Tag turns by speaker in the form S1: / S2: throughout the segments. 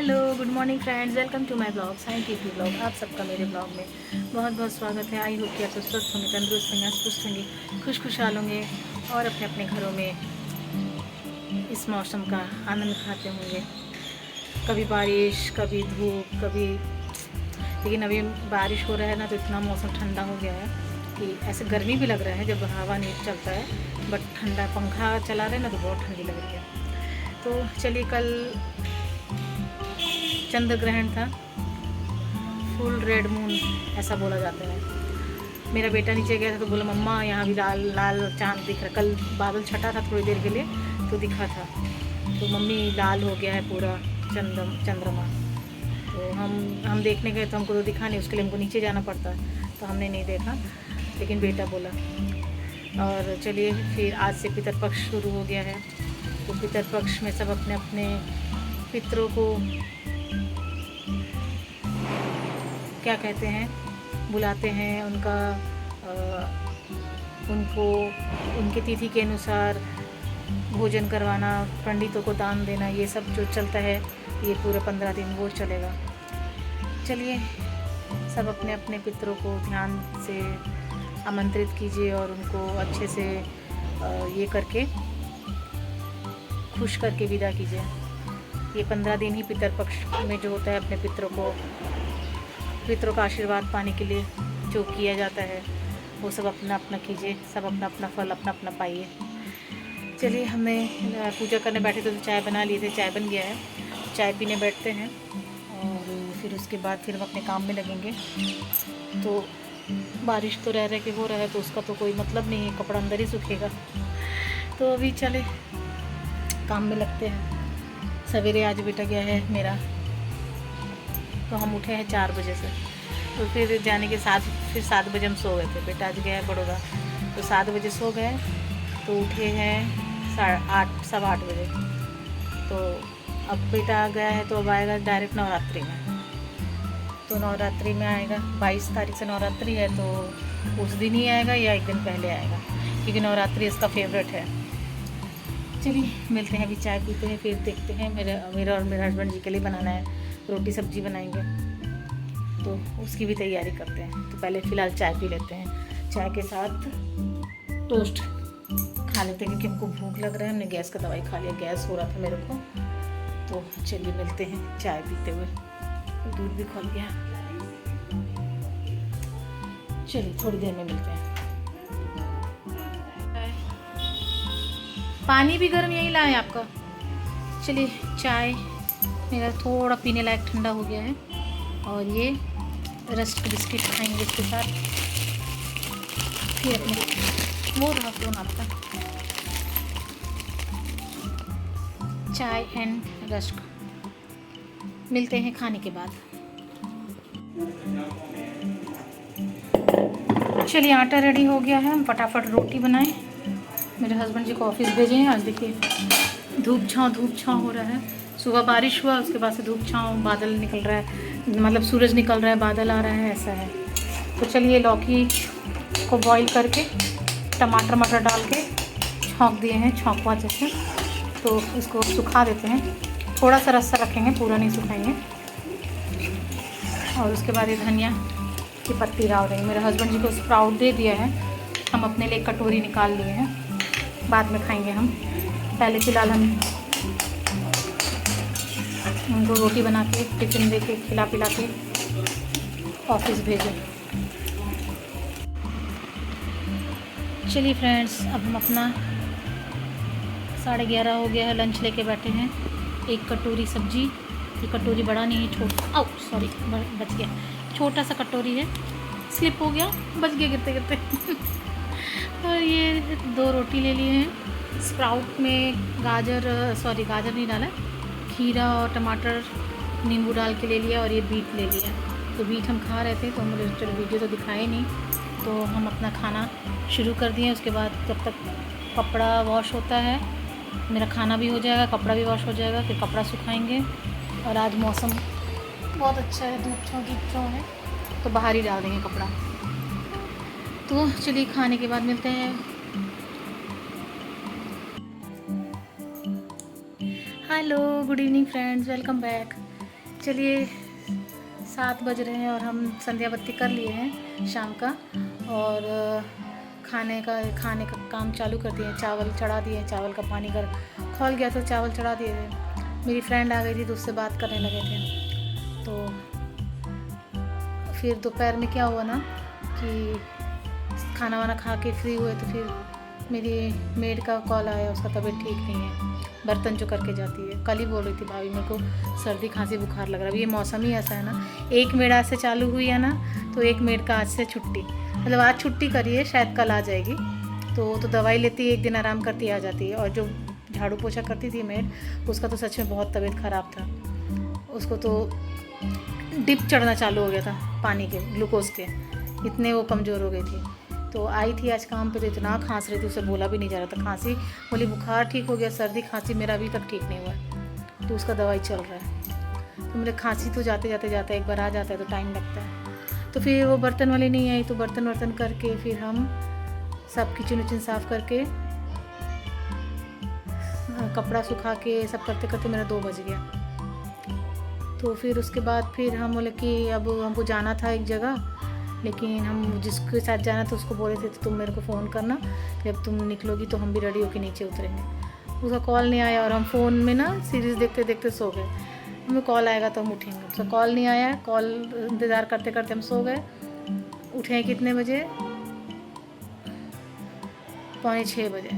S1: Hello good morning friends, welcome to my blog sign TP blog. आप सबका मेरे blog में बहुत बहुत स्वागत है। आई होप कि आप सब स्वस्थ होंगे, तंदुरुस्त होंगे, पुष्ट होंगे, खुशहाल होंगे और अपने अपने घरों में इस मौसम का आनंद खाते होंगे। कभी बारिश, कभी धूप, कभी, लेकिन अभी बारिश हो रहा है ना तो इतना मौसम ठंडा हो गया है कि ऐसे गर्मी भी लग रहा है जब हवा नहीं चलता है, बट ठंडा पंखा चला रहे हैं ना तो बहुत ठंडी लग रही है। तो चलिए, कल चंद्र ग्रहण था, फुल रेड मून ऐसा बोला जाता है। मेरा बेटा नीचे गया था तो बोला मम्मा यहाँ भी लाल लाल चांद दिख रहा। कल बादल छटा था थोड़ी देर के लिए तो दिखा था, तो मम्मी लाल हो गया है पूरा चंद्रमा। तो हम देखने गए तो हमको तो दिखा नहीं, उसके लिए हमको नीचे जाना पड़ता है तो हमने नहीं देखा, लेकिन बेटा बोला। और चलिए, फिर आज से पितरपक्ष शुरू हो गया है। तो पितरपक्ष में सब अपने अपने पितरों को क्या कहते हैं, बुलाते हैं। उनको उनके तिथि के अनुसार भोजन करवाना, पंडितों को दान देना, ये सब जो चलता है ये पूरे 15 दिन वो चलेगा। चलिए, सब अपने अपने पितरों को ध्यान से आमंत्रित कीजिए और उनको अच्छे से ये करके खुश करके विदा कीजिए। ये 15 दिन ही पितरपक्ष में जो होता है, अपने पितरों का आशीर्वाद पाने के लिए जो किया जाता है वो सब अपना अपना कीजिए, सब अपना अपना फल अपना अपना पाइए। चलिए, हमें पूजा करने बैठे थे तो चाय बना लिए थे, चाय बन गया है, चाय पीने बैठते हैं और फिर उसके बाद फिर हम अपने काम में लगेंगे। तो बारिश तो रह के हो रहा है तो उसका तो कोई मतलब नहीं है, कपड़ा अंदर ही सूखेगा। तो अभी चले काम में लगते हैं। सवेरे आज बेटा गया है मेरा, तो हम उठे हैं 4 बजे से, तो फिर जाने के साथ फिर 7 बजे हम सो गए थे। बेटा आज गया है बड़ौदा, तो 7 बजे सो गए तो उठे हैं 8, सवा 8 बजे। तो अब बेटा गया है तो अब आएगा डायरेक्ट नवरात्रि में। तो नवरात्रि में आएगा, 22 तारीख से नवरात्रि है, तो उस दिन ही आएगा या एक दिन पहले आएगा, क्योंकि नवरात्रि इसका फेवरेट है। चलिए मिलते हैं, अभी चाय पीते हैं, फिर देखते हैं। मेरा और मेरे हस्बैंड जी के लिए बनाना है, रोटी सब्जी बनाएंगे तो उसकी भी तैयारी करते हैं। तो पहले फ़िलहाल चाय पी लेते हैं, चाय के साथ टोस्ट खा लेते हैं क्योंकि हमको भूख लग रहा है। हमने गैस का दवाई खा लिया, गैस हो रहा था मेरे को। तो चलिए मिलते हैं चाय पीते हुए, दूध भी खोल गया। चलिए थोड़ी देर में मिलते हैं। पानी भी गर्म यही लाए आपका। चलिए, चाय मेरा थोड़ा पीने लायक ठंडा हो गया है और ये रस्क बिस्किट खाएंगे इसके साथ। फिर अपने वो रहा फोन आपका, चाय एंड रस्क। मिलते हैं खाने के बाद। चलिए, आटा रेडी हो गया है, हम फटाफट रोटी बनाएं। मेरे हस्बैंड जी को ऑफिस भेजे हैं। आज देखिए धूप छाँव हो रहा है। सुबह बारिश हुआ, उसके बाद से धूप छाँव, बादल निकल रहा है, मतलब सूरज निकल रहा है, बादल आ रहा है, ऐसा है। तो चलिए, लौकी को बॉईल करके टमाटर मटर डाल के छौंक दिए हैं, छौंकवा जैसे। तो इसको सुखा देते हैं, थोड़ा सा रस्सा रखेंगे, पूरा नहीं सुखाएंगे। और उसके बाद ये धनिया की पत्ती डाल देंगे। मेरे हस्बैंड जी को स्प्राउट दे दिया है, हम अपने लिए कटोरी निकाल लिए हैं, बाद में खाएंगे हम। पहले फ़िलहाल हम उनको रोटी बना के टिफ़िन दे के खिला पिला के ऑफिस भेजें। चलिए फ्रेंड्स, अब हम अपना 11:30 हो गया है, लंच लेके बैठे हैं। एक कटोरी सब्जी, ये कटोरी बड़ा नहीं है, छोटा, सॉरी बच गया, छोटा सा कटोरी है, स्लिप हो गया, बच गया गिरते गिरते और ये 2 रोटी ले लिए हैं। स्प्राउट में गाजर नहीं डाला, खीरा और टमाटर नींबू डाल के ले लिया, और ये बीट ले लिया। तो बीट हम खा रहे थे तो मुझे वीडियो तो दिखाए नहीं, तो हम अपना खाना शुरू कर दिए। उसके बाद जब तक कपड़ा वॉश होता है, मेरा खाना भी हो जाएगा, कपड़ा भी वॉश हो जाएगा, फिर कपड़ा सुखाएंगे। और आज मौसम बहुत अच्छा है, धूप छाँव है, तो बाहर ही डाल देंगे कपड़ा। तो चलिए, खाने के बाद मिलते हैं। Hello good evening friends, welcome back. चलिए 7 बज रहे हैं और हम संध्या बत्ती कर लिए हैं शाम का, और खाने का काम चालू कर दिए। चावल चढ़ा दिए, चावल का पानी कर खौल गया तो चावल चढ़ा दिए थे। मेरी फ्रेंड आ गई थी तो उससे बात करने लगे थे। तो फिर दोपहर में क्या हुआ ना कि खाना वाना खा के फ्री हुए तो फिर मेरी मेड का कॉल आया, उसका तबीयत ठीक नहीं है, बर्तन जो करके जाती है। कल ही बोल रही थी भाभी मेरे को सर्दी खांसी बुखार लग रहा है। अभी ये मौसम ही ऐसा है ना, एक मेड आज से चालू हुई है ना, तो एक मेड का आज से छुट्टी, मतलब आज छुट्टी करी है, शायद कल आ जाएगी। तो दवाई लेती है, एक दिन आराम करती आ जाती है। और जो झाड़ू पोछा करती थी मेड, उसका तो सच में बहुत तबीयत ख़राब था। उसको तो डिप चढ़ना चालू हो गया था पानी के, ग्लूकोज के, इतने वो कमज़ोर हो गई थी। तो आई थी आज काम पे तो इतना खांस रही थी, उसे बोला भी नहीं जा रहा था। खांसी बोली बुखार ठीक हो गया, सर्दी खांसी मेरा अभी तक ठीक नहीं हुआ, तो उसका दवाई चल रहा है। तो मेरे खांसी तो जाते एक बार आ जाता है तो टाइम लगता है। तो फिर वो बर्तन वाली नहीं आई, तो बर्तन करके फिर हम सब किचन उचन साफ़ करके कपड़ा सुखा के सब करते करते मेरा 2 बज गया। तो फिर उसके बाद फिर हम बोले कि अब हमको जाना था एक जगह, लेकिन हम जिसके साथ जाना था उसको बोले थे तो तुम मेरे को फ़ोन करना, जब तुम निकलोगी तो हम भी रेडी होकर नीचे उतरेंगे। उसका कॉल नहीं आया और हम फ़ोन में ना सीरीज़ देखते देखते सो गए। हमें कॉल आएगा तो हम उठेंगे, उसका कॉल नहीं आया, कॉल इंतज़ार करते करते हम सो गए। उठे कितने बजे? 5:45 बजे।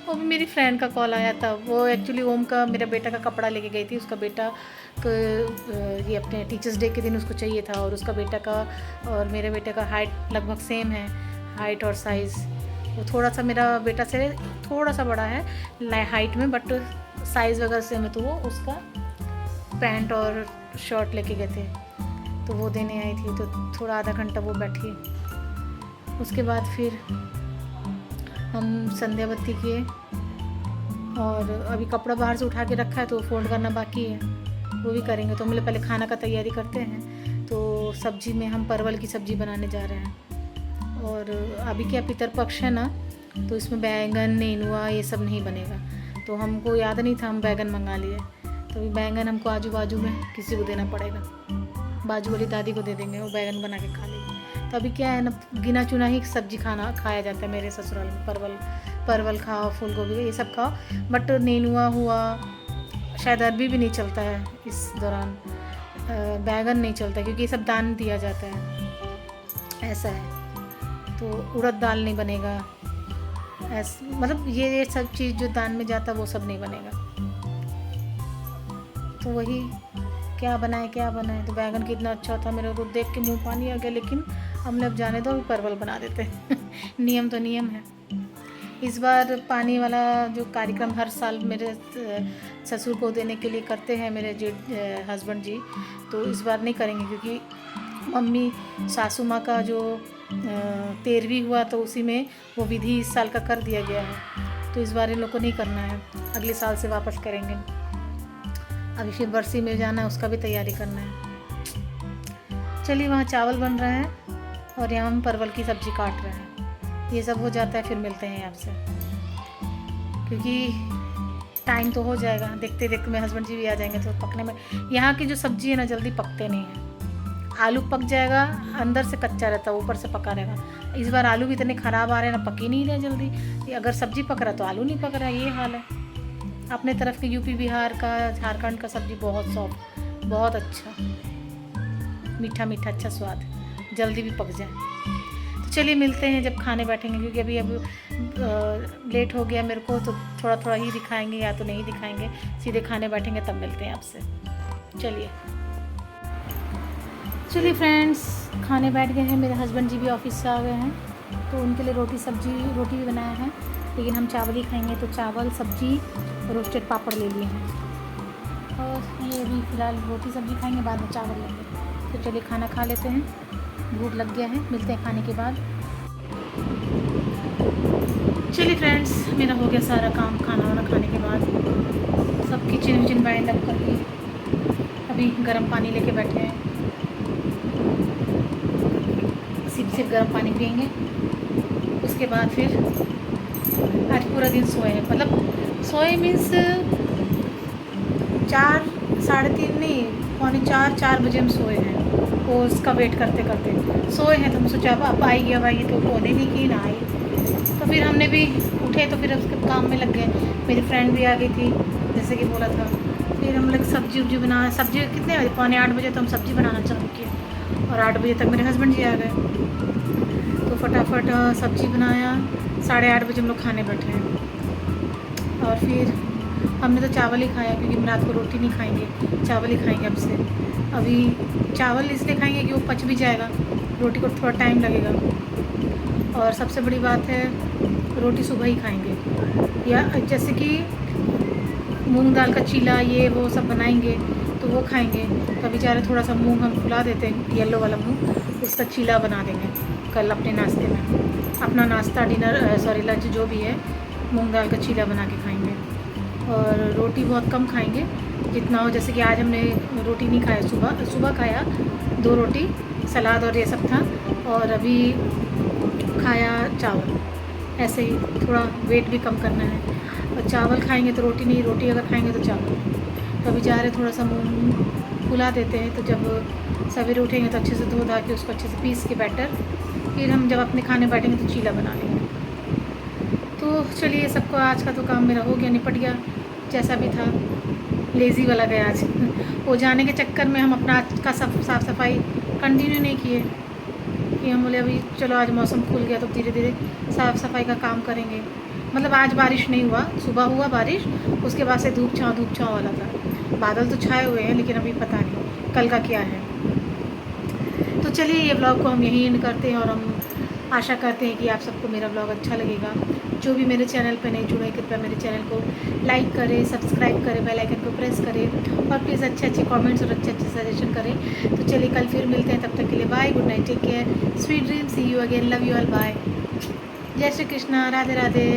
S1: वो भी मेरी फ्रेंड का कॉल आया था। वो एक्चुअली ओम का, मेरा बेटा का कपड़ा लेके गई थी। उसका बेटा ये अपने टीचर्स डे के दिन उसको चाहिए था, और उसका बेटा का और मेरे बेटे का हाइट लगभग सेम है, हाइट और साइज़। वो थोड़ा सा मेरा बेटा से थोड़ा सा बड़ा है हाइट में, बट साइज़ वगैरह सेम है। तो वो उसका पैंट और शर्ट लेके गए थे, तो वो देने आई थी। तो थोड़ा आधा घंटा वो बैठी। उसके बाद फिर हम संध्या बत्ती किए, और अभी कपड़ा बाहर से उठा के रखा है तो फोल्ड करना बाकी है, वो भी करेंगे। तो हम लोग पहले खाना का तैयारी करते हैं। तो सब्ज़ी में हम परवल की सब्ज़ी बनाने जा रहे हैं। और अभी क्या पितरपक्ष है ना, तो इसमें बैंगन नेनुआ ये सब नहीं बनेगा। तो हमको याद नहीं था, हम बैंगन मंगा लिए। तो अभी बैंगन हमको आजू बाजू में किसी को देना पड़ेगा, बाजू वाली दादी को दे देंगे, वो बैंगन बना के खा लेंगे। तो अभी क्या है ना, गिना चुना ही सब्जी खाया जाता है मेरे ससुराल में। परवल खाओ, फूल गोभी ये सब खाओ, बट नेनुआ हुआ, शायद अरबी भी नहीं चलता है इस दौरान, बैगन नहीं चलता क्योंकि ये सब दान दिया जाता है, ऐसा है। तो उड़द दाल नहीं बनेगा, मतलब ये सब चीज़ जो दान में जाता वो सब नहीं बनेगा। तो वही क्या बनाए। तो बैगन कितना अच्छा था, मेरे को देख के मुंह पानी आ गया, लेकिन हमने अब जाने दो, अभी परवल बना देते हैं। नियम तो नियम है। इस बार पानी वाला जो कार्यक्रम हर साल मेरे ससुर को देने के लिए करते हैं मेरे हस्बैंड जी, तो इस बार नहीं करेंगे क्योंकि मम्मी सासू माँ का जो 13वीं हुआ तो उसी में वो विधि इस साल का कर दिया गया है। तो इस बार इन लोग को नहीं करना है, अगले साल से वापस करेंगे। अभी फिर बरसी में जाना है, उसका भी तैयारी करना है। चलिए वहाँ चावल बन रहा है और यहाँ हम परवल की सब्ज़ी काट रहे हैं। ये सब हो जाता है फिर मिलते हैं आपसे, क्योंकि टाइम तो हो जाएगा। देखते देखते मेरे हस्बैंड जी भी आ जाएंगे तो पकने में, यहाँ की जो सब्ज़ी है ना जल्दी पकते नहीं है। आलू पक जाएगा, अंदर से कच्चा रहता है, ऊपर से पका रहेगा। इस बार आलू भी इतने ख़राब आ रहे हैं ना, पक ही नहीं रहे जल्दी। अगर सब्ज़ी पक रहा तो आलू नहीं पक रहा, ये हाल है। अपने तरफ के यूपी बिहार का झारखंड का सब्ज़ी बहुत सॉफ्ट, बहुत अच्छा, मीठा मीठा अच्छा स्वाद, जल्दी भी पक जाए। तो चलिए मिलते हैं जब खाने बैठेंगे, क्योंकि अभी लेट हो गया मेरे को, तो थोड़ा थोड़ा ही दिखाएंगे या तो नहीं दिखाएंगे, सीधे खाने बैठेंगे तब मिलते हैं आपसे। चलिए फ्रेंड्स, खाने बैठ गए हैं। मेरे हस्बैंड जी भी ऑफिस से आ गए हैं, तो उनके लिए रोटी भी बनाया है, लेकिन हम चावल ही खाएंगे। तो चावल सब्जी रोस्टेड पापड़ ले लिए हैं, और ये अभी फ़िलहाल रोटी सब्जी खाएंगे, बाद में चावल लेंगे। तो चलिए खाना खा लेते हैं, भूख लग गया है, मिलते हैं खाने के बाद। चलिए फ्रेंड्स, मेरा हो गया सारा काम खाना वाना खाने के बाद, सब किचन वाइंड अप करके अभी गर्म पानी लेके बैठे हैं। सिप गर्म पानी पियेंगे, उसके बाद फिर आज पूरा दिन सोए हैं, मतलब सोए मीन्स 4 3:30 नहीं, 3:45-4 बजे हम सोए हैं, वो उसका वेट करते करते सोए हैं। तो हम सोचा अब आएगी अब आएगी, तो फ़ोन ही नहीं की, ना आई। तो फिर हमने भी उठे तो फिर उसके काम में लग गए। मेरी फ्रेंड भी आ गई थी जैसे कि बोला था। फिर हम लोग सब्जी उब्जी बना, सब्जी कितने बजे, 7:45 तो हम सब्ज़ी बनाना चालू किए, और 8 बजे तक मेरे हस्बैंड जी आ गए। तो फटाफट सब्ज़ी बनाया, 8:30 बजे हम लोग खाने बैठे हैं। और फिर हमने तो चावल ही खाया, क्योंकि हम रात को रोटी नहीं खाएंगे, चावल ही खाएंगे अब से। अभी चावल इसलिए खाएंगे कि वो पच भी जाएगा, रोटी को थोड़ा टाइम लगेगा। और सबसे बड़ी बात है, रोटी सुबह ही खाएंगे, या जैसे कि मूंग दाल का चीला ये वो सब बनाएंगे तो वो खाएंगे। तो अभी जा रहे थोड़ा सा मूंग हम फुला देते हैं, येलो वाला मूंग, उसका चीला बना देंगे कल अपने नाश्ते में। अपना नाश्ता डिनर सॉरी लंच जो भी है, मूंग दाल का चीला बना के खाएंगे। और रोटी बहुत कम खाएंगे, जितना हो। जैसे कि आज हमने रोटी नहीं खाया, सुबह खाया 2 रोटी, सलाद और ये सब था, और अभी खाया चावल। ऐसे ही थोड़ा वेट भी कम करना है, और चावल खाएंगे तो रोटी नहीं, रोटी अगर खाएंगे तो चावल। तो अभी जा रहे थोड़ा सा मूंग फुला देते हैं, तो जब सवेरे उठेंगे तो अच्छे से धो धा के उसको अच्छे से पीस के बैटर, फिर हम जब अपने खाने बैठेंगे तो चीला बना लेंगे। तो चलिए, सबको आज का तो काम मेरा हो गया, निपट गया जैसा भी था। लेज़ी वाला गया आज वो जाने के चक्कर में हम अपना आज का साफ़ सफाई कंटिन्यू नहीं किए, कि हम बोले अभी चलो आज मौसम खुल गया तो धीरे धीरे साफ़ सफाई का काम करेंगे। मतलब आज बारिश नहीं हुआ, सुबह हुआ बारिश, उसके बाद से धूप छाँव वाला था। बादल तो छाए हुए हैं, लेकिन अभी पता नहीं कल का क्या है। तो चलिए, ये ब्लॉग को हम यहीं एंड करते हैं, और हम आशा करते हैं कि आप सबको मेरा ब्लॉग अच्छा लगेगा। जो भी मेरे चैनल पर नहीं जुड़े, कृपया मेरे चैनल को लाइक करें, सब्सक्राइब करें, बेल आइकन को प्रेस करें, और प्लीज़ अच्छे अच्छे कमेंट्स और अच्छे अच्छे सजेशन करें। तो चलिए, कल फिर मिलते हैं, तब तक के लिए bye, good night, take care, sweet dream, see you again, love you all, bye. जय श्री कृष्णा, राधे राधे।